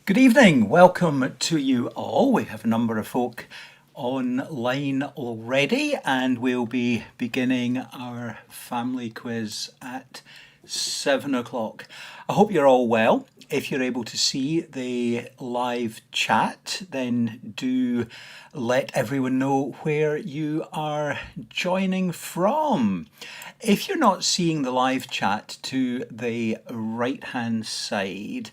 Good evening, welcome to you all. We have a number of folk online already, and we'll be beginning our family quiz at 7 o'clock. I hope you're all well. If you're able to see the live chat, then do let everyone know where you are joining from. If you're not seeing the live chat to the right hand side,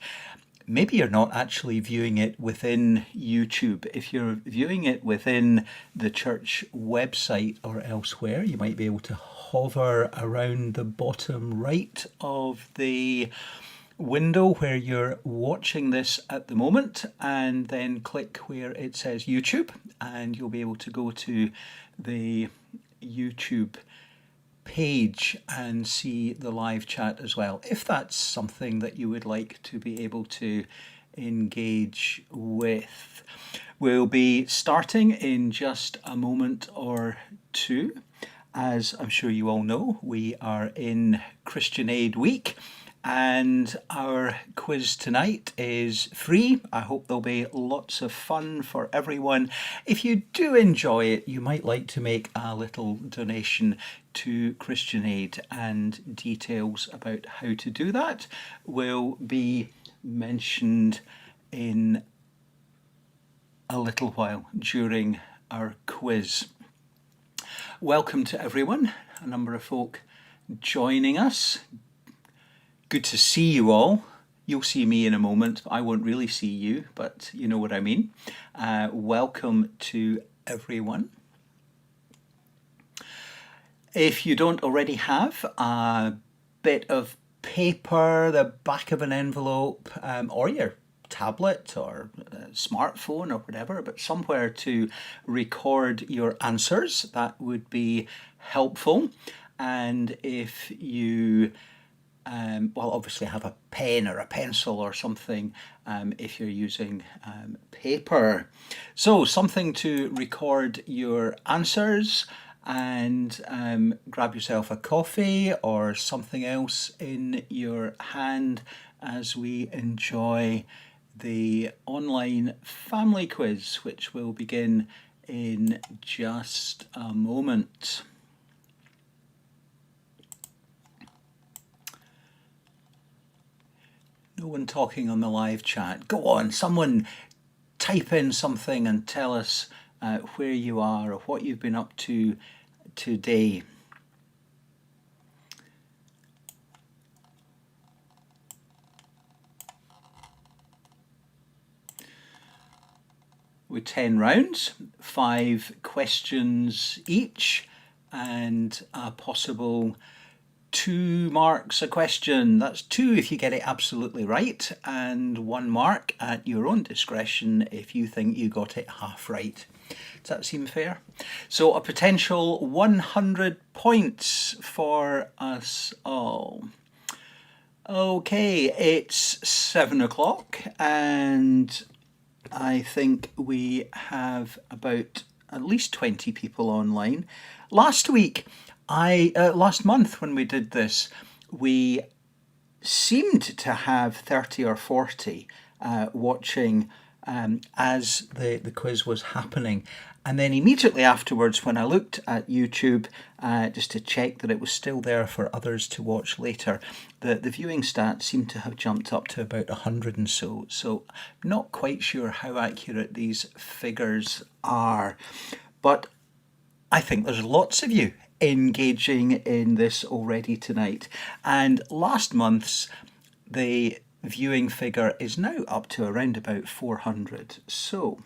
maybe you're not actually viewing it within YouTube. If you're viewing it within the church website or elsewhere, you might be able to hover around the bottom right of the window where you're watching this at the moment, and then click where it says YouTube, and you'll be able to go to the YouTube page and see the live chat as well, if that's something that you would like to be able to engage with. We'll be starting in just a moment or two. As I'm sure you all know, we are in Christian Aid Week, and our quiz tonight is free. I hope there'll be lots of fun for everyone. If you do enjoy it, you might like to make a little donation to Christian Aid, and details about how to do that will be mentioned in a little while during our quiz. Welcome to everyone, a number of folk joining us. Good to see you all. You'll see me in a moment. I won't really see you, but you know what I mean. Welcome to everyone. If you don't already have a bit of paper, the back of an envelope, or your tablet or smartphone or whatever, but somewhere to record your answers, that would be helpful. And if you obviously have a pen or a pencil or something if you're using paper. So something to record your answers, and grab yourself a coffee or something else in your hand as we enjoy the online family quiz, which will begin in just a moment. No one talking on the live chat. Go on, someone type in something and tell us where you are or what you've been up to today. With 10 rounds, 5 questions each, and a possible 2 marks a question. That's 2 if you get it absolutely right, and 1 mark at your own discretion if you think you got it half right. Does that seem fair? So a potential 100 points for us all. Okay, it's 7 o'clock, and I think we have about at least 20 people online. Last month when we did this, we seemed to have 30 or 40 watching as the quiz was happening. And then immediately afterwards, when I looked at YouTube just to check that it was still there for others to watch later, the viewing stats seemed to have jumped up to about 100 and so. So I'm not quite sure how accurate these figures are. But I think there's lots of you engaging in this already tonight. And last month's, the viewing figure is now up to around about 400. So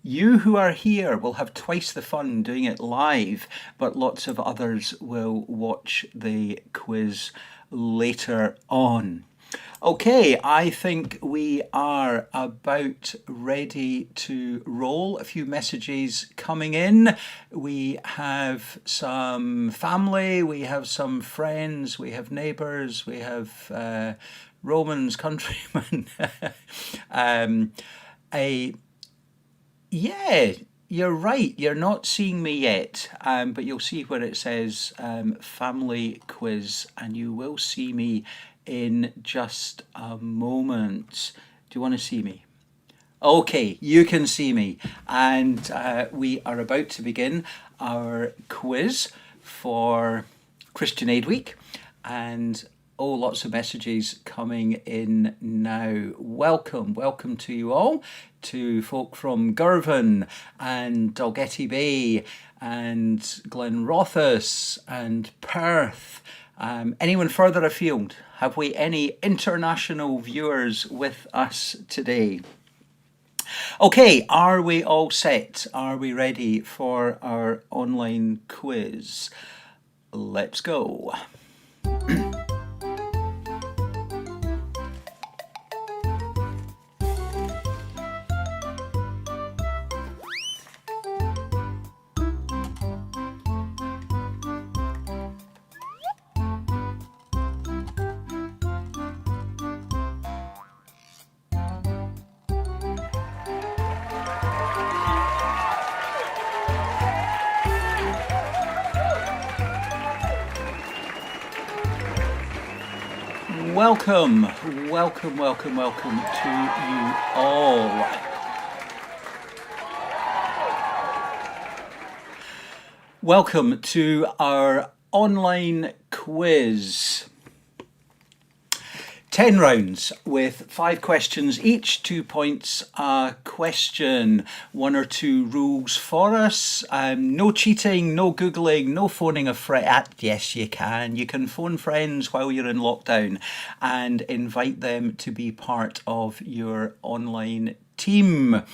you who are here will have twice the fun doing it live, but lots of others will watch the quiz later on. Okay, I think we are about ready to roll. A few messages coming in. We have some family, we have some friends, we have neighbours, we have Romans, countrymen. Yeah, you're right. You're not seeing me yet, but you'll see where it says family quiz, and you will see me in just a moment. Do you want to see me? Okay, you can see me, and we are about to begin our quiz for Christian Aid Week, and oh, lots of messages coming in now. Welcome to you all, to folk from Girvan and Dalgetty Bay and Glenrothes and Perth. Anyone further afield? Have we any international viewers with us today? Okay, are we all set? Are we ready for our online quiz? Let's go. Welcome to you all. Welcome to our online quiz. 10 rounds with 5 questions each, 2 points a question. 1 or 2 rules for us. No cheating, no Googling, no phoning a friend. Yes, you can. You can phone friends while you're in lockdown and invite them to be part of your online team.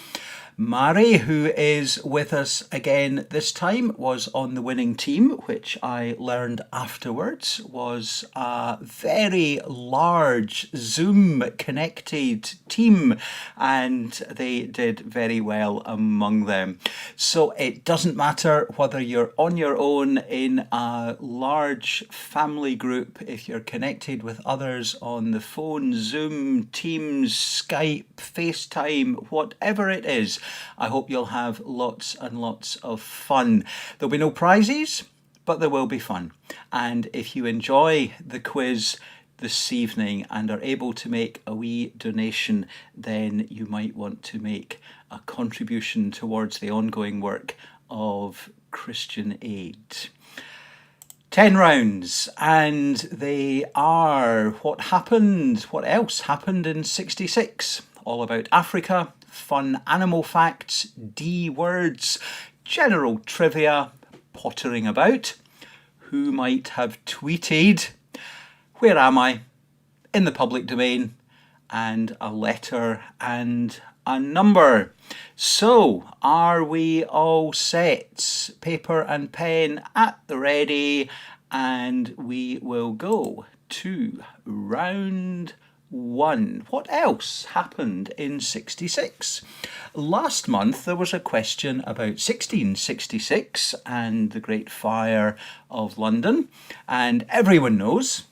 Mary, who is with us again this time, was on the winning team, which I learned afterwards was a very large Zoom connected team, and they did very well among them. So it doesn't matter whether you're on your own in a large family group, if you're connected with others on the phone, Zoom, Teams, Skype, FaceTime, whatever it is. I hope you'll have lots and lots of fun. There'll be no prizes, but there will be fun. And if you enjoy the quiz this evening and are able to make a wee donation, then you might want to make a contribution towards the ongoing work of Christian Aid. 10 rounds, and they are what else happened in 66. All about Africa, fun animal facts, D words, general trivia, pottering about, who might have tweeted, where am I, in the public domain, and a letter and a number. So, are we all set? Paper and pen at the ready, and we will go to round 1. What else happened in 66? Last month there was a question about 1666 and the Great Fire of London, and everyone knows,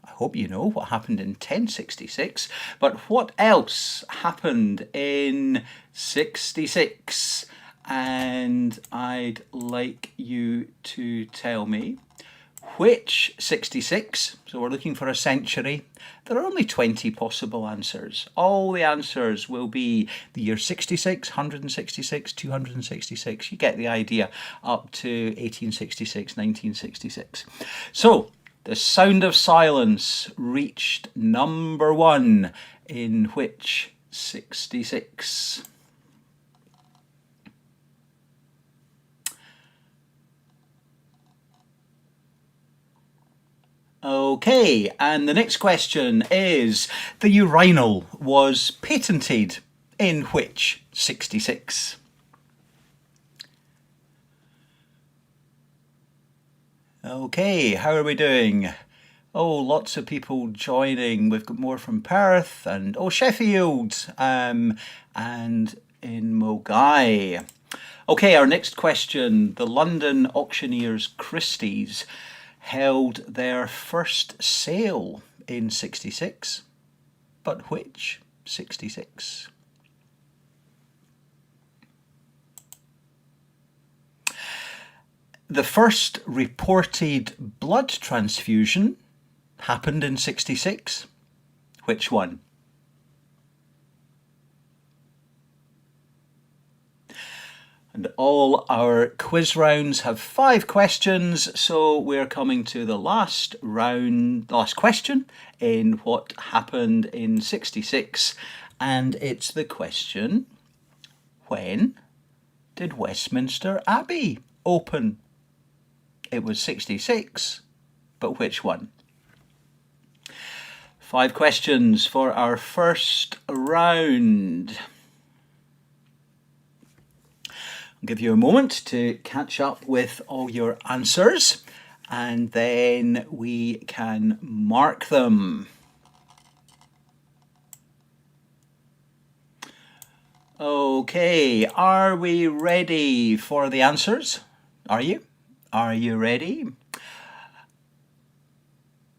I hope you know, what happened in 1066, but what else happened in 66? And I'd like you to tell me which 66, so we're looking for a century. There are only 20 possible answers. All the answers will be the year 66, 166, 266. You get the idea, up to 1866, 1966. So, the sound of silence reached number 1 in which 66? Okay, and the next question is, the urinal was patented in which 66? Okay, how are we doing? Oh, lots of people joining. We've got more from Perth and Sheffield, and in Mogai. Okay, our next question. The London auctioneers Christie's held their first sale in 66, but which 66? The first reported blood transfusion happened in 66. Which one? And all our quiz rounds have 5 questions, so we're coming to the last question in what happened in 66, and it's the question, when did Westminster Abbey open? It was 66, but which one? 5 questions for our first round. I'll give you a moment to catch up with all your answers and then we can mark them. Okay, are we ready for the answers? Are you? Are you ready?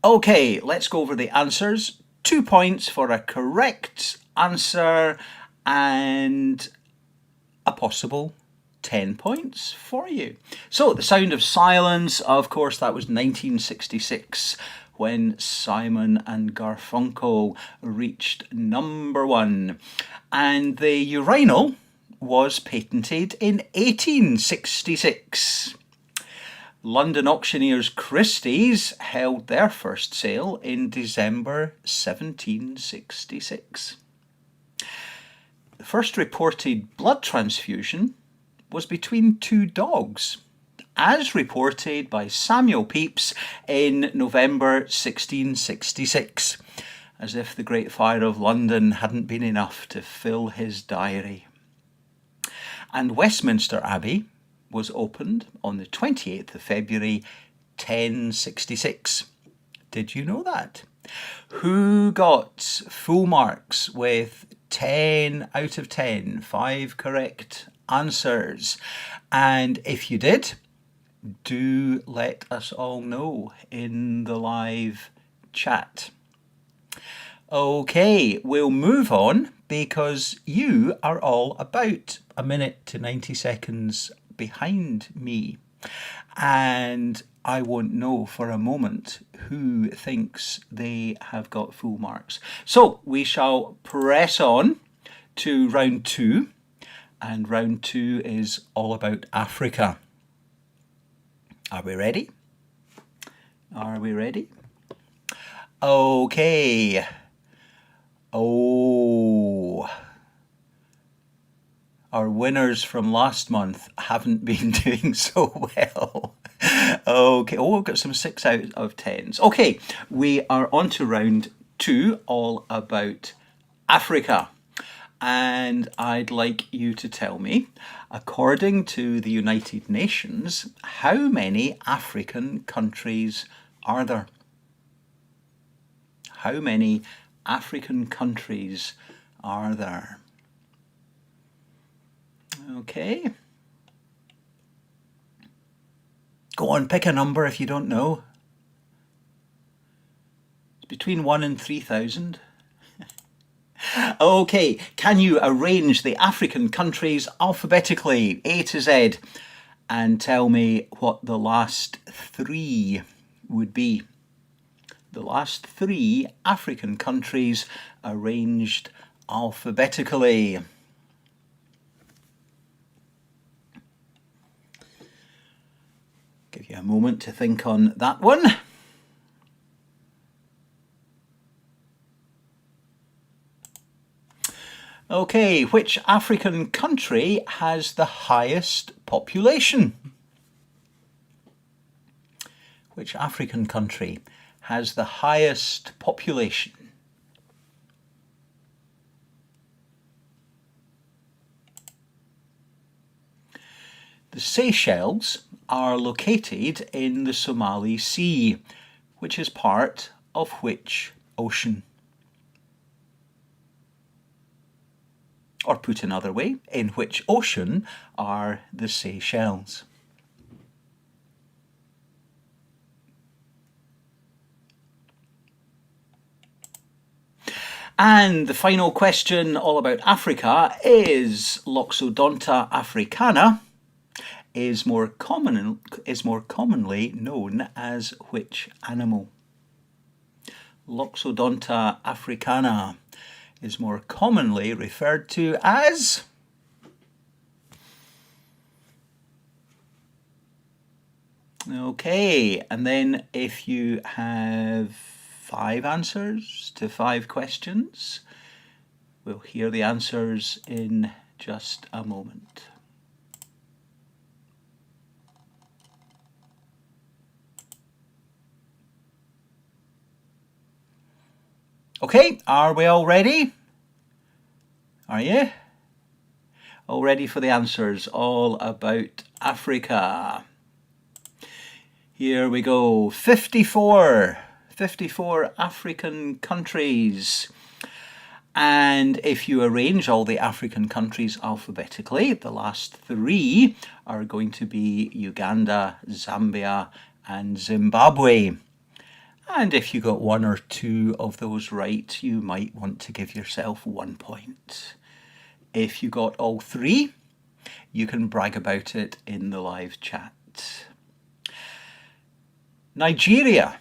Okay, let's go over the answers. 2 points for a correct answer and a possible 10 points for you. So, The Sound of Silence, of course, that was 1966 when Simon and Garfunkel reached number 1. And the urinal was patented in 1866. London auctioneers Christie's held their first sale in December 1766. The first reported blood transfusion was between 2 dogs, as reported by Samuel Pepys in November 1666, as if the Great Fire of London hadn't been enough to fill his diary. And Westminster Abbey was opened on the 28th of February 1066. Did you know that? Who got full marks with 10 out of 10, 5 correct answers? And if you did, do let us all know in the live chat. Okay, we'll move on because you are all about a minute to 90 seconds behind me. And I won't know for a moment who thinks they have got full marks. So we shall press on to round 2. And round 2 is all about Africa. Are we ready? Are we ready? Okay. Oh, our winners from last month haven't been doing so well. Okay, oh, we've got some 6 out of 10s. Okay, we are on to round 2, all about Africa. And I'd like you to tell me, according to the United Nations, how many African countries are there? How many African countries are there? Okay. Go on, pick a number if you don't know. It's between 1 and 3,000. Okay, can you arrange the African countries alphabetically, A to Z, and tell me what the last 3 would be? The last 3 African countries arranged alphabetically. Give you a moment to think on that one. Okay, which African country has the highest population? Which African country has the highest population? The Seychelles are located in the Somali Sea, which is part of which ocean? Or put another way, in which ocean are the Seychelles? And the final question all about Africa is Loxodonta africana is more commonly known as which animal? Loxodonta africana is more commonly referred to as Okay, and then if you have 5 answers to 5 questions, we'll hear the answers in just a moment. Okay, are we all ready? Are you? All ready for the answers all about Africa? Here we go. 54 African countries. And if you arrange all the African countries alphabetically, the last 3 are going to be Uganda, Zambia, and Zimbabwe. And if you got 1 or 2 of those right, you might want to give yourself 1 point. If you got all 3, you can brag about it in the live chat. Nigeria,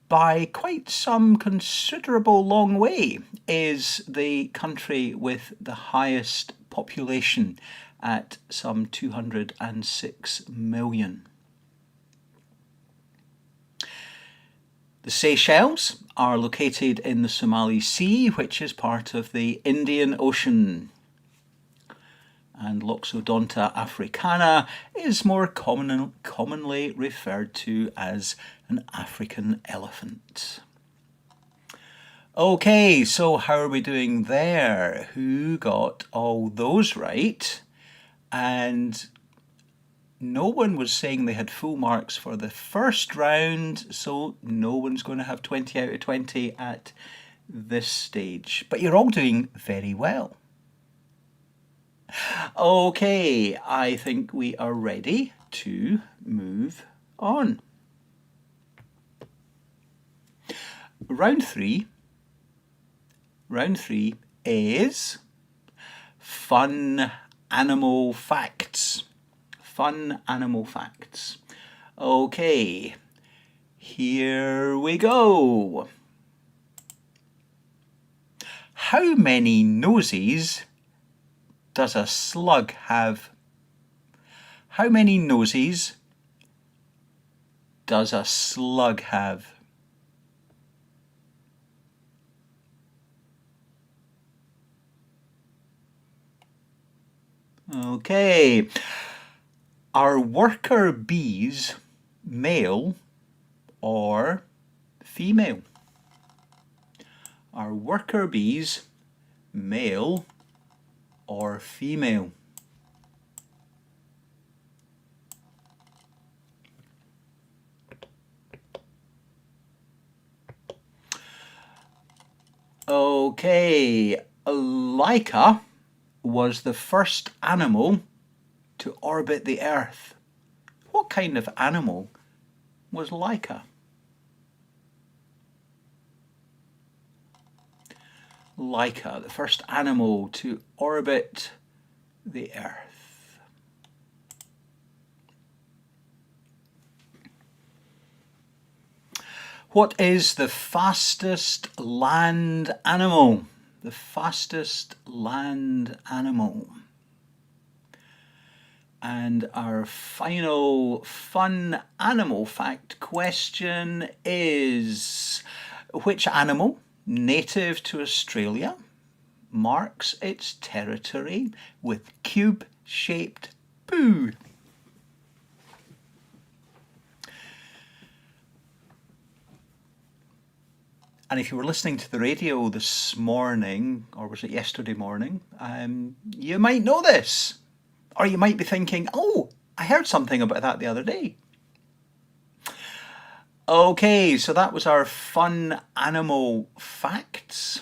by quite some considerable long way, is the country with the highest population at some 206 million. The Seychelles are located in the Somali Sea, which is part of the Indian Ocean. And Loxodonta africana is more commonly referred to as an African elephant. Okay, so how are we doing there? Who got all those right? And no one was saying they had full marks for the first round, so no one's going to have 20 out of 20 at this stage. But you're all doing very well. Okay, I think we are ready to move on. Round three is fun animal facts. Fun animal facts. Okay, here we go. How many noses does a slug have? How many noses does a slug have? Okay. Are worker bees male or female? Are worker bees male or female? Okay, Laika was the first animal to orbit the Earth. What kind of animal was Laika? Laika, the first animal to orbit the Earth. What is the fastest land animal? The fastest land animal. And our final fun animal fact question is, which animal, native to Australia, marks its territory with cube-shaped poo? And if you were listening to the radio this morning, or was it yesterday morning, you might know this. Or you might be thinking, oh, I heard something about that the other day. Okay, so that was our fun animal facts.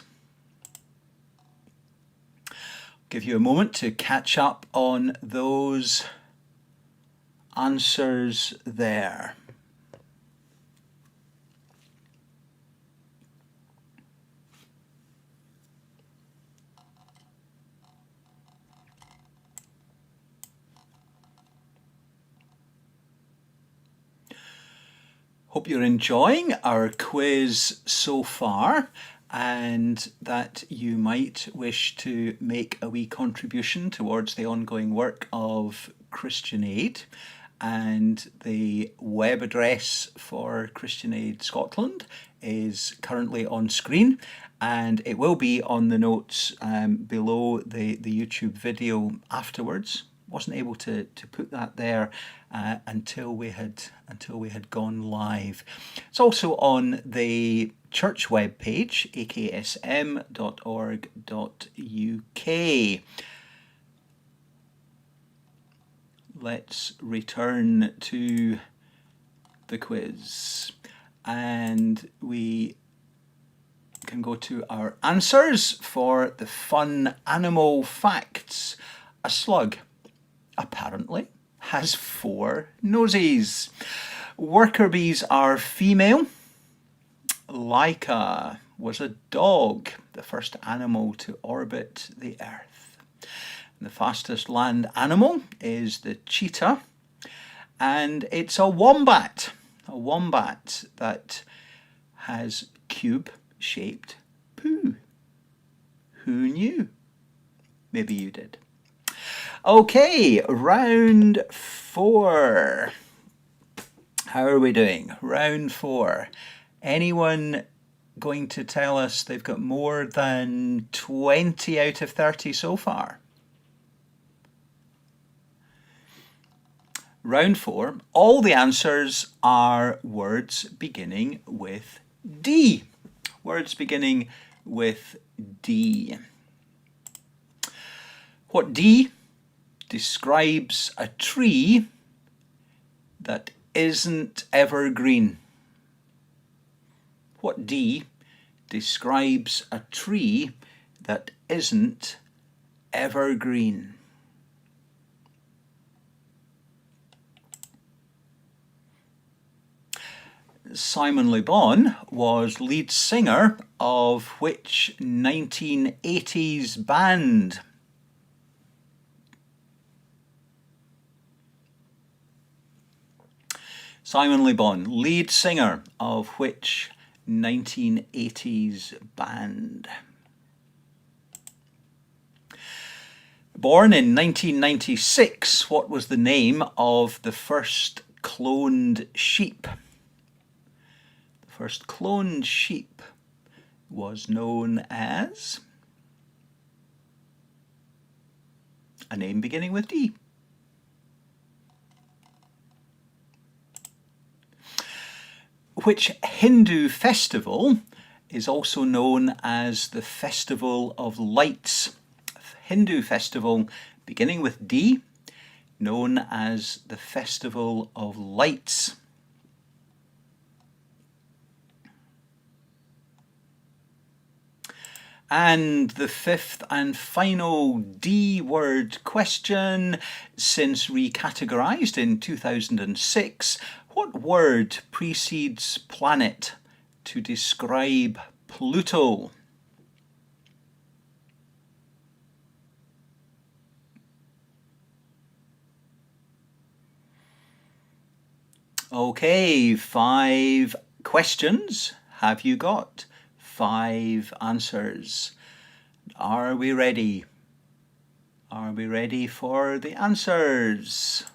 Give you a moment to catch up on those answers there. Hope you're enjoying our quiz so far, and that you might wish to make a wee contribution towards the ongoing work of Christian Aid. and the web address for Christian Aid Scotland is currently on screen, and it will be on the notes below the YouTube video afterwards. Wasn't able to put that there until we had gone live. It's also on the church web page, aksm.org.uk. Let's return to the quiz, and we can go to our answers for the fun animal facts. A slug apparently has 4 noses. Worker bees are female. Laika was a dog, the first animal to orbit the Earth. The fastest land animal is the cheetah, and it's a wombat that has cube-shaped poo. Who knew? Maybe you did. Okay, round 4. How are we doing? Round 4. Anyone going to tell us they've got more than 20 out of 30 so far? Round 4. All the answers are words beginning with D. Words beginning with D. What D describes a tree that isn't evergreen? What D describes a tree that isn't evergreen? Simon Le Bon was lead singer of which 1980s band? Simon Le Bon, lead singer of which 1980s band? Born in 1996, what was the name of the first cloned sheep? The first cloned sheep was known as a name beginning with D. Which Hindu festival is also known as the Festival of Lights? Hindu festival beginning with D, known as the Festival of Lights. And the 5th and final D word question, since recategorized in 2006, what word precedes planet to describe Pluto? Okay, 5 questions. Have you got 5 answers? Are we ready? Are we ready for the answers?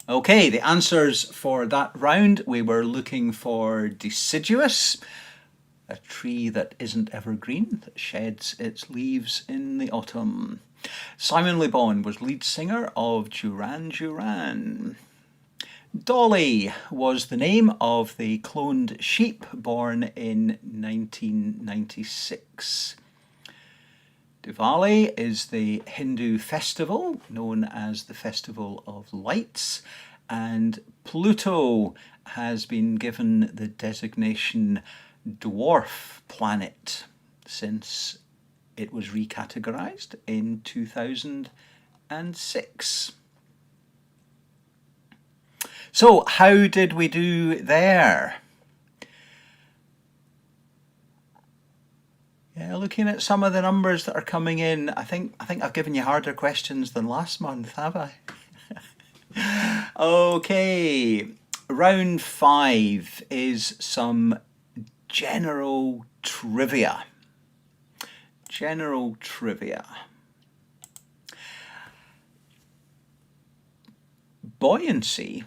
Okay, the answers for that round, we were looking for deciduous, a tree that isn't evergreen, that sheds its leaves in the autumn. Simon Le Bon was lead singer of Duran Duran. Dolly was the name of the cloned sheep born in 1996. Diwali is the Hindu festival known as the Festival of Lights, and Pluto has been given the designation dwarf planet since it was recategorized in 2006. So how did we do there? Yeah, looking at some of the numbers that are coming in, I think I've given you harder questions than last month, have I? Okay, round 5 is some general trivia. General trivia. buoyancy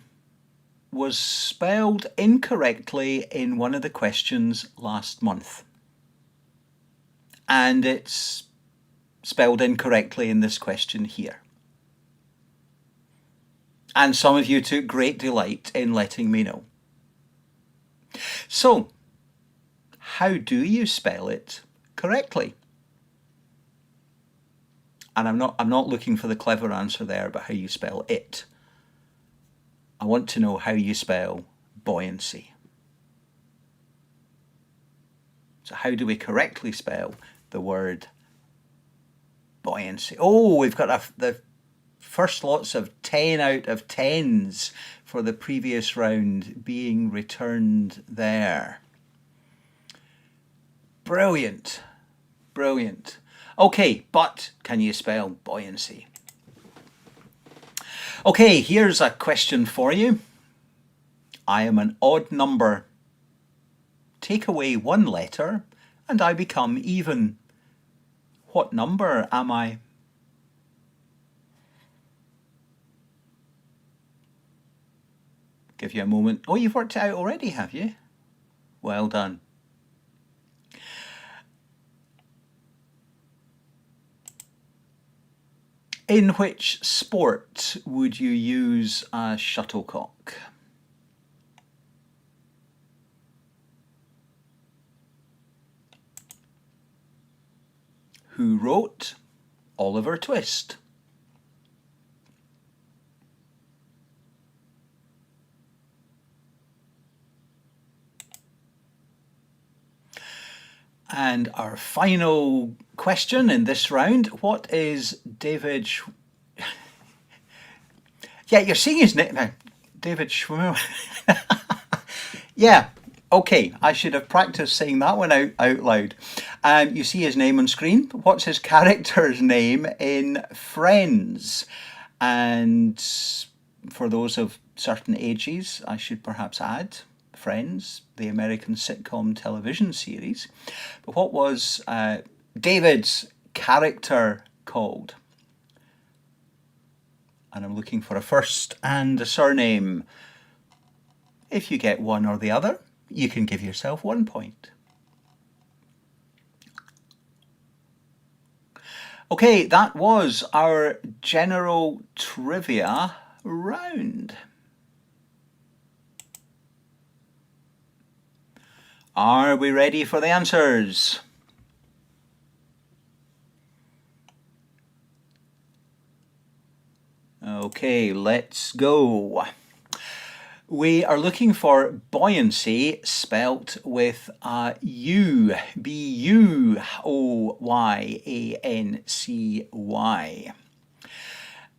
was spelled incorrectly in one of the questions last month. And it's spelled incorrectly in this question here. And some of you took great delight in letting me know. So, how do you spell it correctly? And I'm not looking for the clever answer there, but how you spell it. I want to know how you spell buoyancy. So how do we correctly spell the word buoyancy? Oh, we've got the first lots of 10 out of 10s for the previous round being returned there. Brilliant. Brilliant. Okay, but can you spell buoyancy? Okay, here's a question for you. I am an odd number. Take away one letter and I become even. What number am I? Give you a moment. Oh, you've worked it out already, have you? Well done. In which sport would you use a shuttlecock? Who wrote Oliver Twist? And our final question in this round, what is David Yeah, you're seeing his name now. David Schwimmer. Yeah, okay, I should have practiced saying that one out loud. You see his name on screen. What's his character's name in Friends? And for those of certain ages, I should perhaps add Friends, the American sitcom television series. But what was David's character called? And I'm looking for a first and a surname. If you get one or the other, you can give yourself 1 point. Okay, that was our general trivia round. Are we ready for the answers? Okay, let's go. We are looking for buoyancy spelt with a U, B-U-O-Y-A-N-C-Y.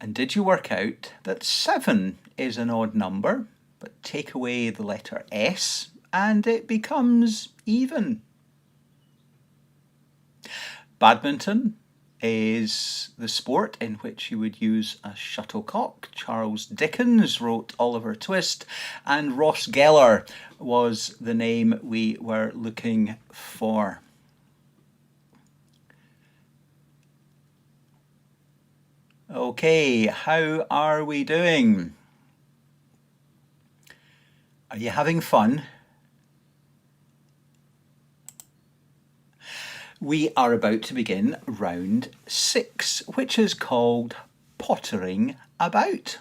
And did you work out that 7 is an odd number, but take away the letter S and it becomes even? Badminton is the sport in which you would use a shuttlecock. Charles Dickens wrote Oliver Twist, and Ross Geller was the name we were looking for. Okay, how are we doing? Are you having fun? We are about to begin round 6, which is called Pottering About.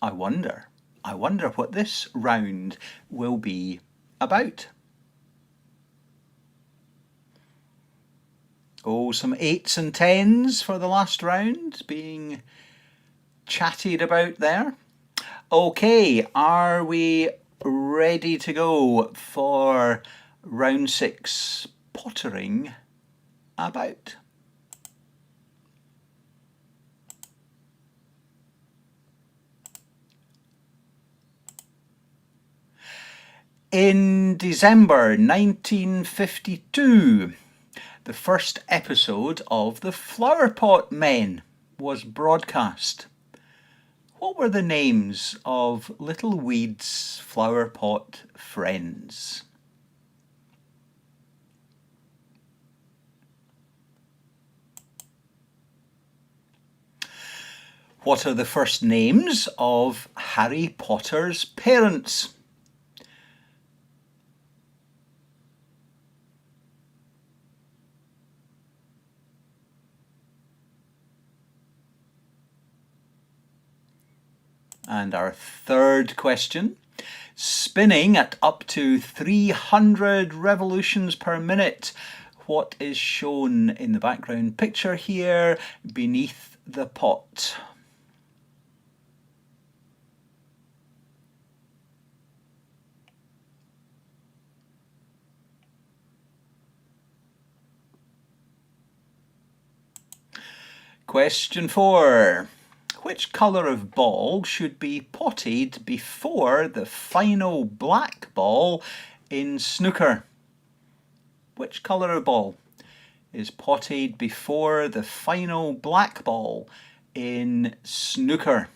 I wonder what this round will be about. Oh, some 8s and 10s for the last round being chatted about there. Okay, are we ready to go for round 6? Pottering about. In December 1952, the first episode of The Flowerpot Men was broadcast. What were the names of Little Weed's flowerpot friends? What are the first names of Harry Potter's parents? And our third question. Spinning at up to 300 revolutions per minute. What is shown in the background picture here beneath the pot? Question 4. Which colour of ball should be potted before the final black ball in snooker? Which colour of ball is potted before the final black ball in snooker?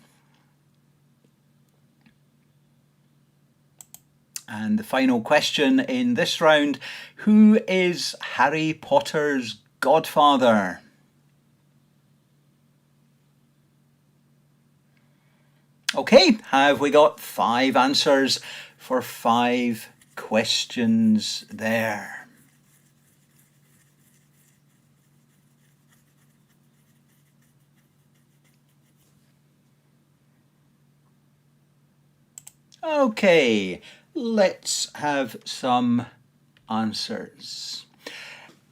And the final question in this round, who is Harry Potter's godfather? Okay, have we got 5 answers for 5 questions there? Okay, let's have some answers.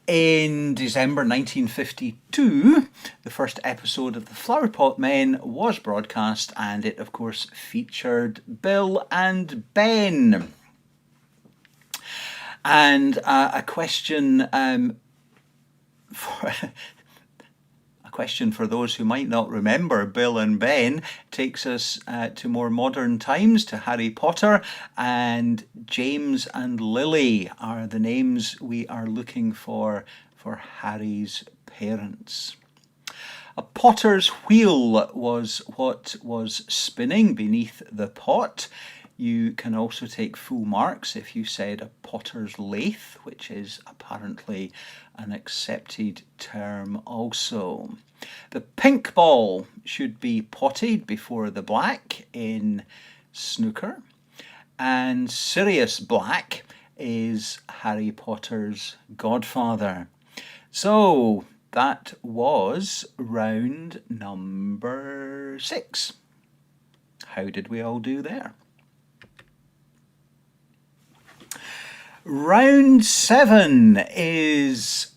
In December 1952, the first episode of The Flowerpot Men was broadcast, and it, of course, featured Bill and Ben. And a question for those who might not remember Bill and Ben takes us to more modern times, to Harry Potter, and James and Lily are the names we are looking for Harry's parents. A potter's wheel was what was spinning beneath the pot. You can also take full marks if you said a potter's lathe, which is apparently an accepted term also. The pink ball should be potted before the black in snooker. And Sirius Black is Harry Potter's godfather. So that was round number 6. How did we all do there? Round 7 is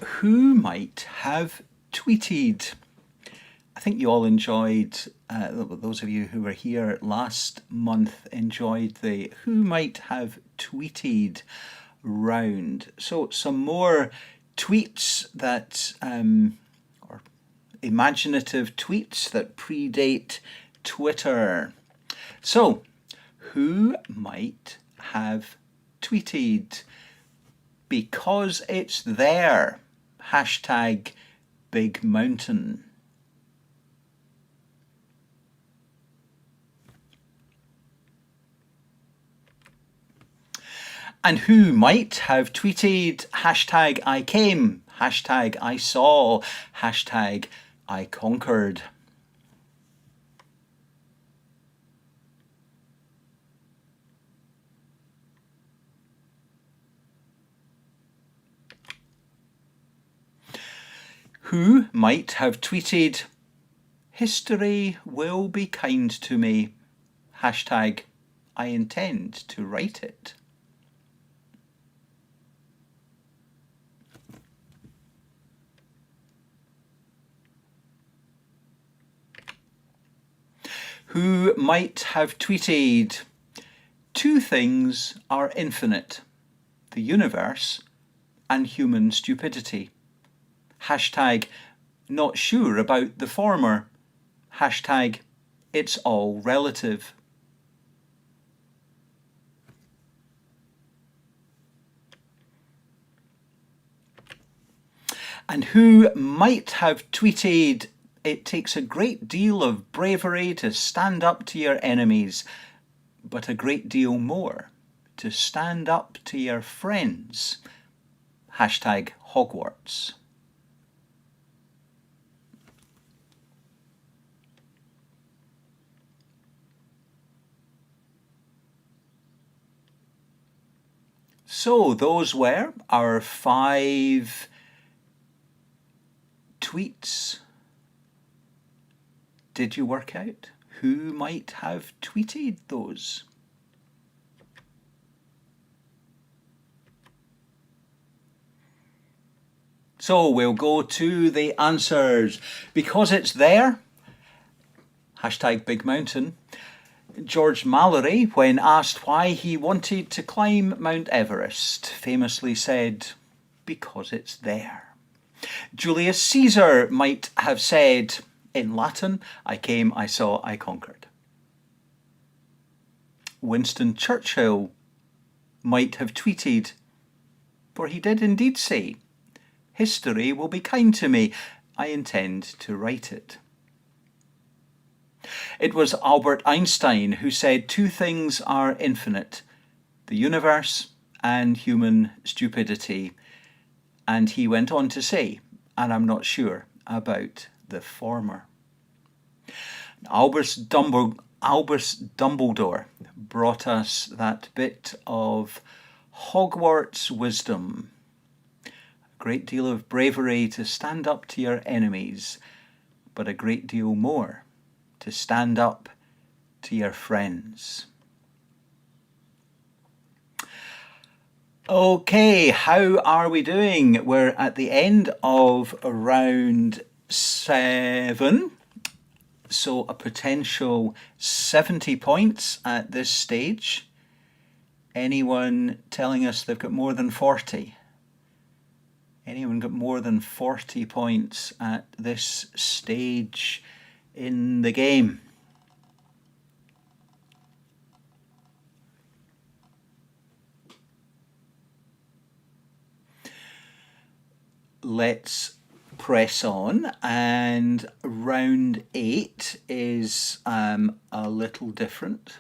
who might have tweeted. I think you all enjoyed, those of you who were here last month enjoyed the who might have tweeted round. So some more tweets that, or imaginative tweets that predate Twitter. So who might have tweeted? Because it's there. Hashtag Big Mountain. And who might have tweeted hashtag I came, hashtag I saw, hashtag I conquered? Who might have tweeted history will be kind to me, hashtag I intend to write it? Who might have tweeted, two things are infinite, the universe and human stupidity. Hashtag not sure about the former. Hashtag it's all relative. And who might have tweeted, it takes a great deal of bravery to stand up to your enemies, but a great deal more to stand up to your friends. Hashtag Hogwarts. So those were our 5 tweets. Did you work out who might have tweeted those? So we'll go to the answers. Because it's there, hashtag Big Mountain, George Mallory, when asked why he wanted to climb Mount Everest, famously said, because it's there. Julius Caesar might have said, in Latin, I came, I saw, I conquered. Winston Churchill might have tweeted, for he did indeed say, history will be kind to me, I intend to write it. It was Albert Einstein who said 2 things are infinite, the universe and human stupidity. And he went on to say, and I'm not sure about the former. Albus Dumbledore brought us that bit of Hogwarts wisdom. A great deal of bravery to stand up to your enemies, but a great deal more to stand up to your friends. Okay, how are we doing? We're at the end of round 7, so a potential 70 points at this stage. Anyone telling us they've got more than 40? Anyone got more than 40 points at this stage in the game? Let's press on, and round 8 is a little different.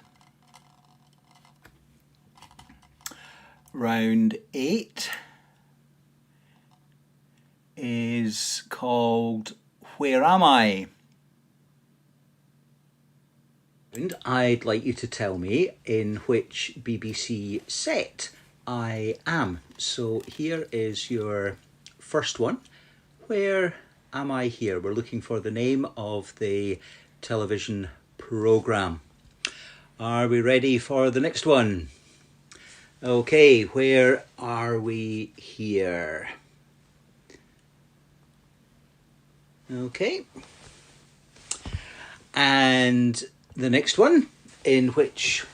Round 8 is called Where Am I? And I'd like you to tell me in which BBC set I am. So here is your first one. Where am I here? We're looking for the name of the television programme. Are we ready for the next one? Okay, where are we here? Okay. And the next one, in which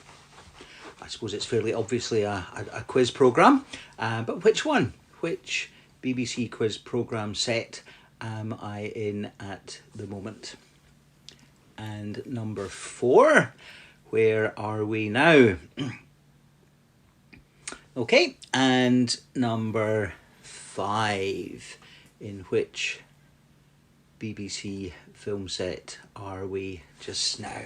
I suppose it's fairly obviously a quiz programme, but which one? Which BBC quiz programme set am I in at the moment? And number 4, where are we now? Okay, and number 5, in which BBC film set are we just now?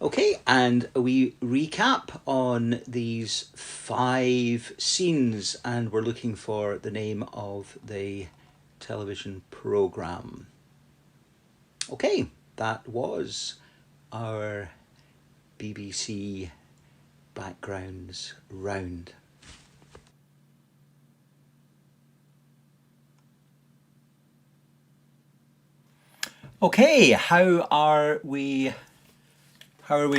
Okay, and we recap on these 5 scenes, and we're looking for the name of the television programme. Okay, that was our BBC backgrounds round. Okay, how are we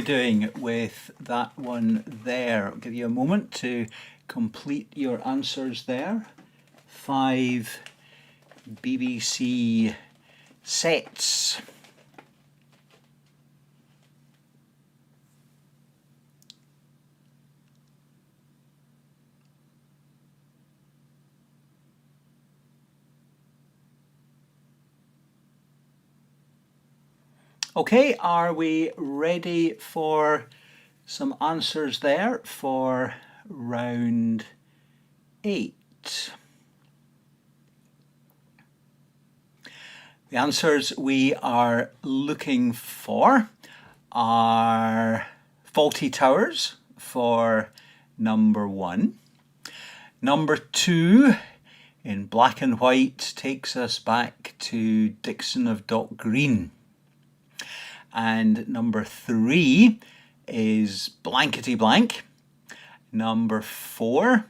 doing with that one there? I'll give you a moment to complete your answers there. 5 BBC sets. Okay, are we ready for some answers there for round 8? The answers we are looking for are Faulty Towers for number 1. Number 2, in black and white, takes us back to Dixon of Dock Green. And number 3 is Blankety Blank. Number 4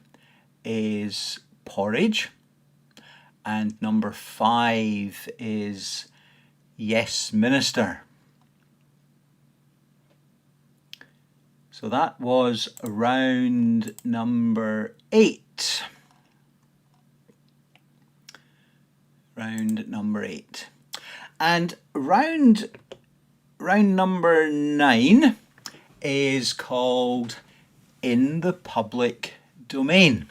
is porridge. And number 5 is yes, minister. So that was round number 8. Round number 8. And round number 9 is called In the Public Domain.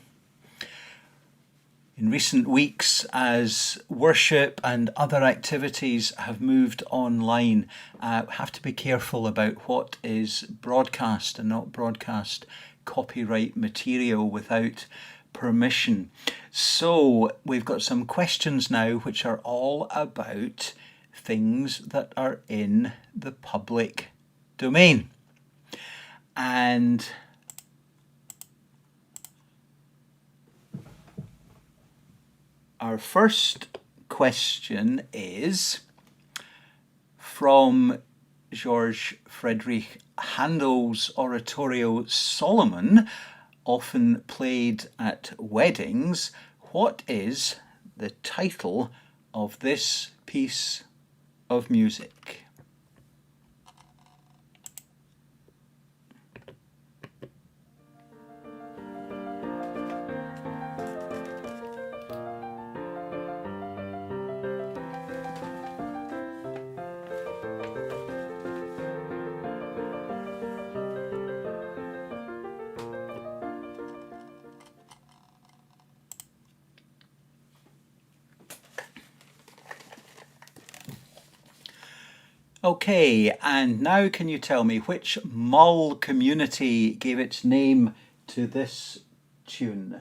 In recent weeks, as worship and other activities have moved online, we have to be careful about what is broadcast and not broadcast copyright material without permission. So we've got some questions now which are all about things that are in the public domain. And our first question is from George Friedrich Handel's oratorio Solomon, often played at weddings. What is the title of this piece of music? Okay, and now can you tell me which Mull community gave its name to this tune?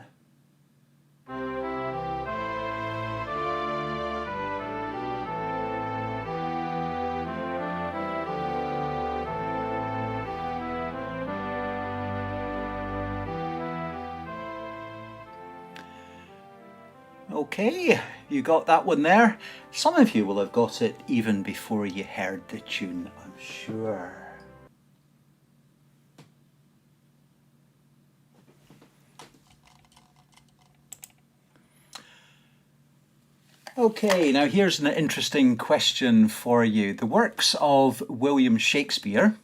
Okay, you got that one there. Some of you will have got it even before you heard the tune, I'm sure. Okay, now here's an interesting question for you. The works of William Shakespeare,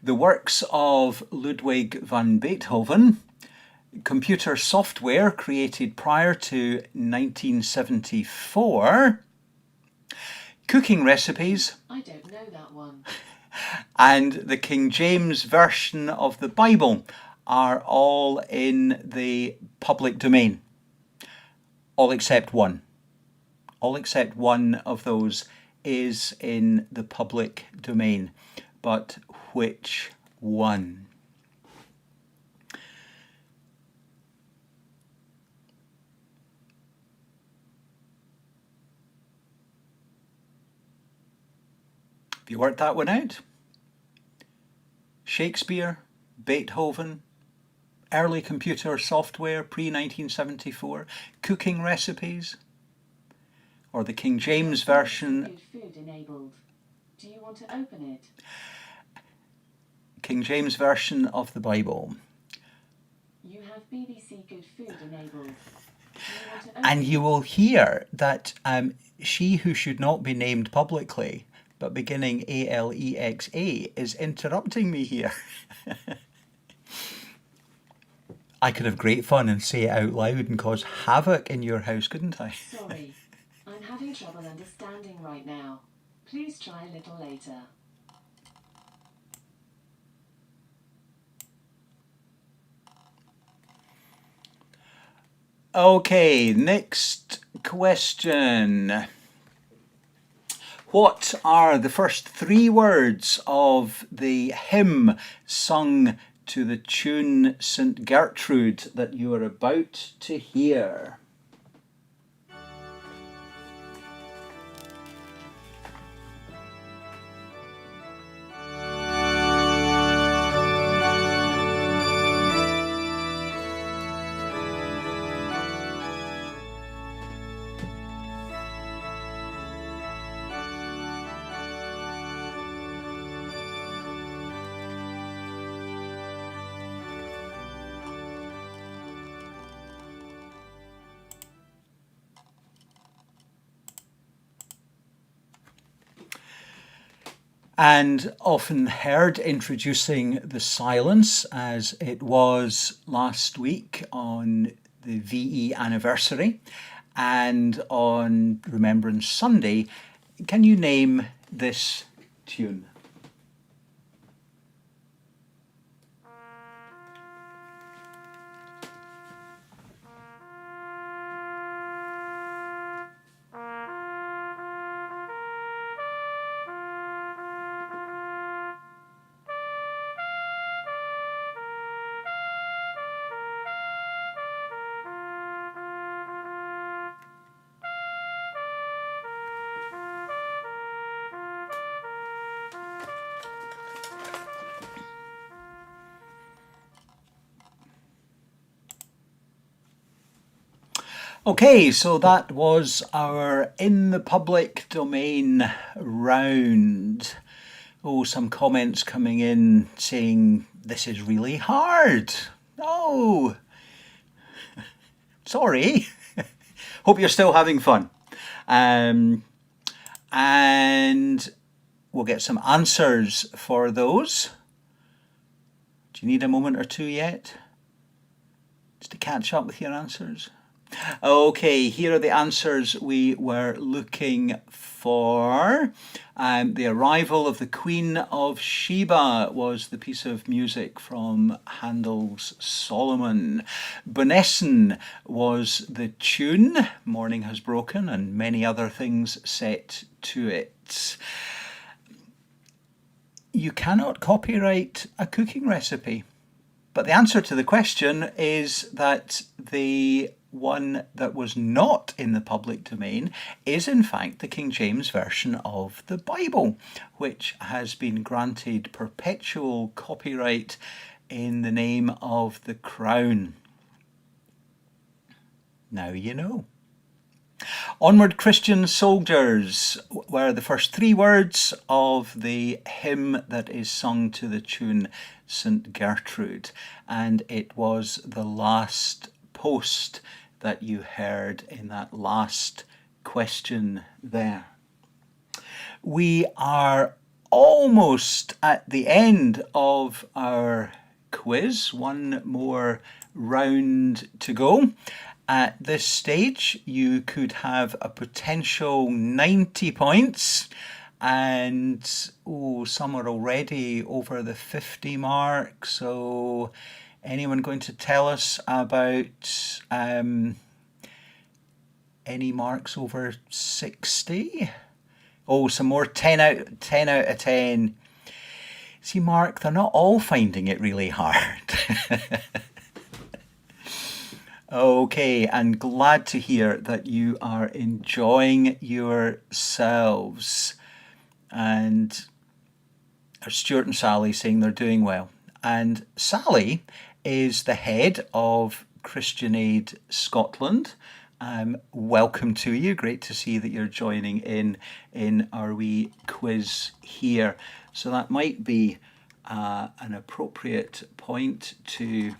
the works of Ludwig van Beethoven, computer software created prior to 1974, cooking recipes, I don't know that one, and the King James Version of the Bible are all in the public domain. All except one. All except one of those is in the public domain. But which one? Have you worked that one out? Shakespeare, Beethoven, early computer software pre-1974, cooking recipes, or the King James Version? Food enabled. Do you want to open it? King James Version of the Bible. You have BBC Good Food enabled. And you will hear that she who should not be named publicly, but beginning Alexa, is interrupting me here. I could have great fun and say it out loud and cause havoc in your house, couldn't I? Sorry, I'm having trouble understanding right now. Please try a little later. Okay, next question. What are the first 3 words of the hymn sung to the tune St. Gertrude that you are about to hear? and often heard introducing the silence as it was last week on the VE anniversary and on Remembrance Sunday. Can you name this tune? Okay, so that was our in the public domain round. Oh, some comments coming in saying this is really hard. Oh, sorry. Hope you're still having fun. And we'll get some answers for those. Do you need a moment or two yet? Just to catch up with your answers? Okay, here are the answers we were looking for. The Arrival of the Queen of Sheba was the piece of music from Handel's Solomon. Benesson was the tune, Morning Has Broken, and many other things set to it. You cannot copyright a cooking recipe, but the answer to the question is that the one that was not in the public domain is in fact the King James Version of the Bible, which has been granted perpetual copyright in the name of the Crown. Now you know. Onward Christian Soldiers were the first three words of the hymn that is sung to the tune St. Gertrude, and it was the last post that you heard in that last question there. We are almost at the end of our quiz. One more round to go. At this stage, you could have a potential 90 points, and some are already over the 50 mark. So anyone going to tell us about any marks over 60? Oh, some more 10 out of 10. See, Mark, they're not all finding it really hard. Okay, and glad to hear that you are enjoying yourselves. And Stuart and Sally saying they're doing well. And Sally is the head of Christian Aid Scotland. Welcome to you. Great to see that you're joining in our wee quiz here. So that might be an appropriate point to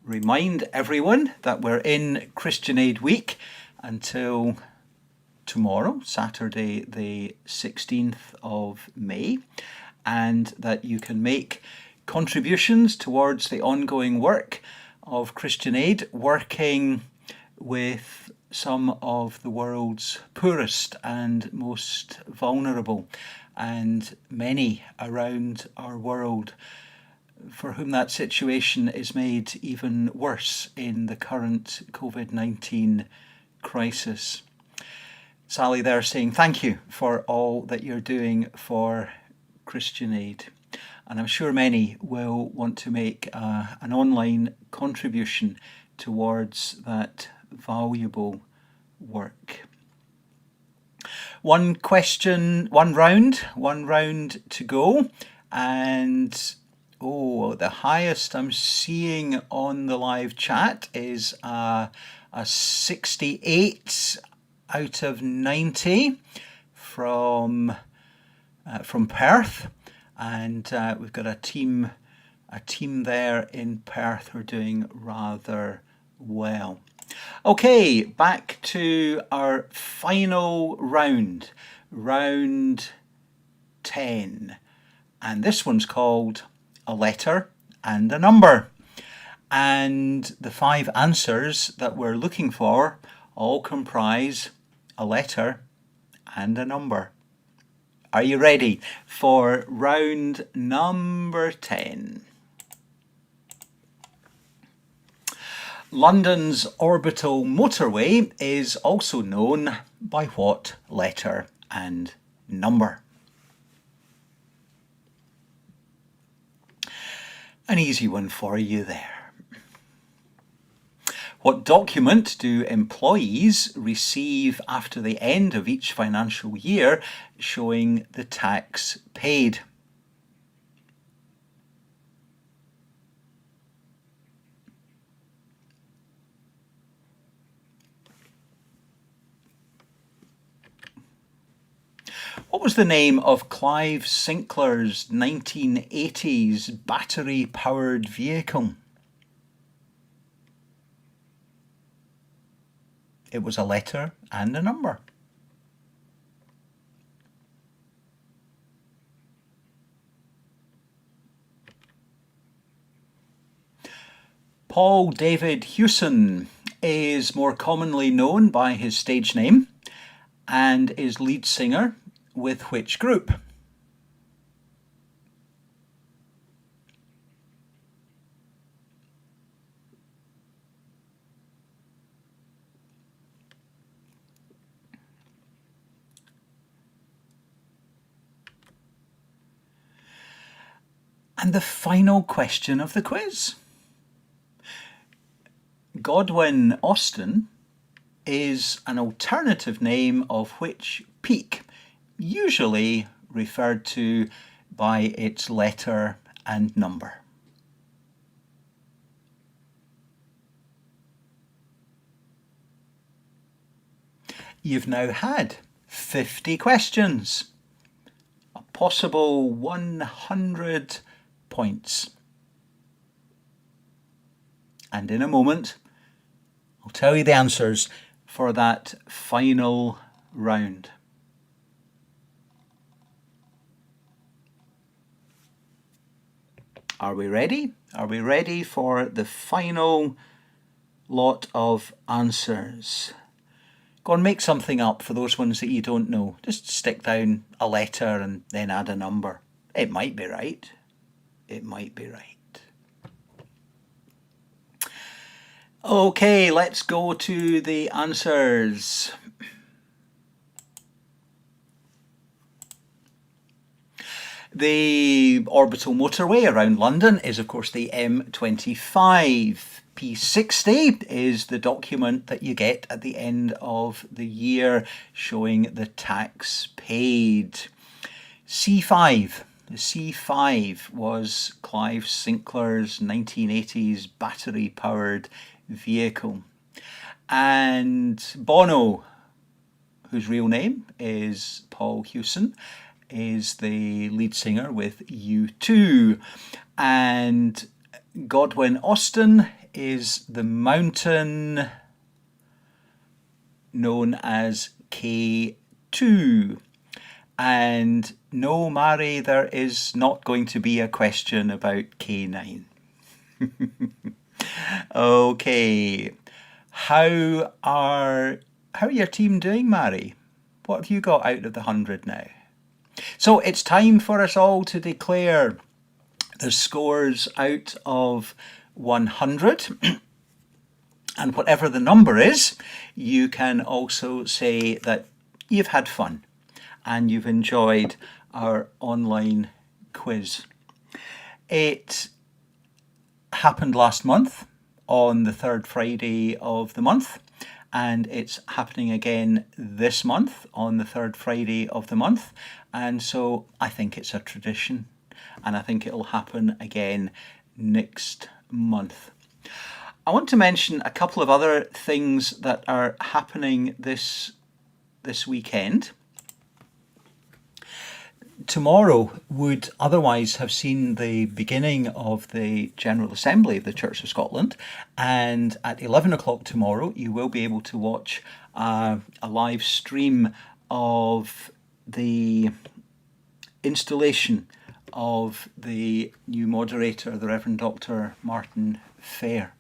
remind everyone that we're in Christian Aid Week until tomorrow, Saturday the 16th of May, and that you can make contributions towards the ongoing work of Christian Aid, working with some of the world's poorest and most vulnerable, and many around our world for whom that situation is made even worse in the current COVID-19 crisis. Sally there saying thank you for all that you're doing for Christian Aid. And I'm sure many will want to make an online contribution towards that valuable work. One round to go. And the highest I'm seeing on the live chat is a 68 out of 90 from Perth, and we've got a team there in Perth who are doing rather well. Okay, back to our final round 10. 10. And this one's called A Letter and a Number. And the 5 answers that we're looking for all comprise a letter and a number. Are you ready for round number 10? London's orbital motorway is also known by what letter and number? An easy one for you there. What document do employees receive after the end of each financial year showing the tax paid? What was the name of Clive Sinclair's 1980s battery-powered vehicle? It was a letter and a number. Paul David Hewson is more commonly known by his stage name and is lead singer with which group? And the final question of the quiz. Godwin Austen is an alternative name of which peak, usually referred to by its letter and number? You've now had 50 questions, a possible 100 points. And in a moment, I'll tell you the answers for that final round. Are we ready? Are we ready for the final lot of answers? Go and make something up for those ones that you don't know. Just stick down a letter and then add a number. It might be right. It might be right. Okay, let's go to the answers. The orbital motorway around London is, of course, the M25. P60 is the document that you get at the end of the year showing the tax paid. C5. The C5 was Clive Sinclair's 1980s battery-powered vehicle. And Bono, whose real name is Paul Hewson, is the lead singer with U2. And Godwin Austen is the mountain known as K2. And no, Mary, there is not going to be a question about K9. Okay, how are your team doing, Mary? What have you got out of the 100 now? So it's time for us all to declare the scores out of 100. And whatever the number is, you can also say that you've had fun and you've enjoyed our online quiz. It happened last month on the third Friday of the month, and it's happening again this month on the third Friday of the month. And so I think it's a tradition, and I think it'll happen again next month. I want to mention a couple of other things that are happening this weekend. Tomorrow would otherwise have seen the beginning of the General Assembly of the Church of Scotland, and at 11 o'clock tomorrow you will be able to watch a live stream of the installation of the new moderator, the Reverend Dr. Martin Fair.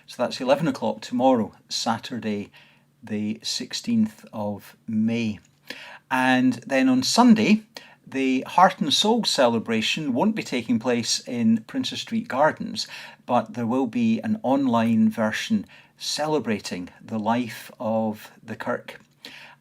So that's 11 o'clock tomorrow, Saturday, the 16th of May. And then on Sunday, the Heart and Soul celebration won't be taking place in Princess Street Gardens, but there will be an online version celebrating the life of the Kirk.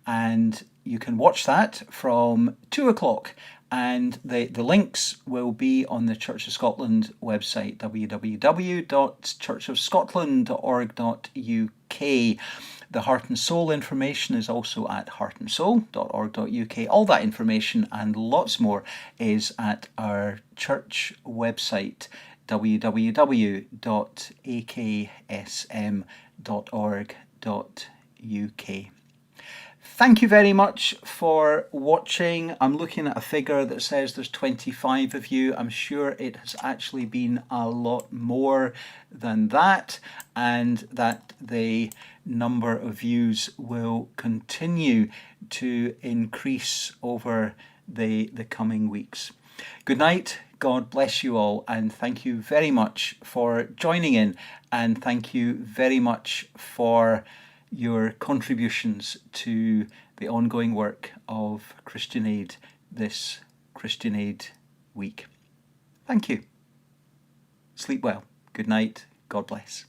And you can watch that from 2 o'clock. And the links will be on the Church of Scotland website, www.churchofscotland.org.uk. The Heart and Soul information is also at heartandsoul.org.uk. All that information and lots more is at our church website, www.aksm.org.uk. Thank you very much for watching. I'm looking at a figure that says there's 25 of you. I'm sure it has actually been a lot more than that, and that the number of views will continue to increase over the coming weeks. Good night. God bless you all, and thank you very much for joining in, and thank you very much for your contributions to the ongoing work of Christian Aid this Christian Aid week. Thank you. Sleep well. Good night. God bless.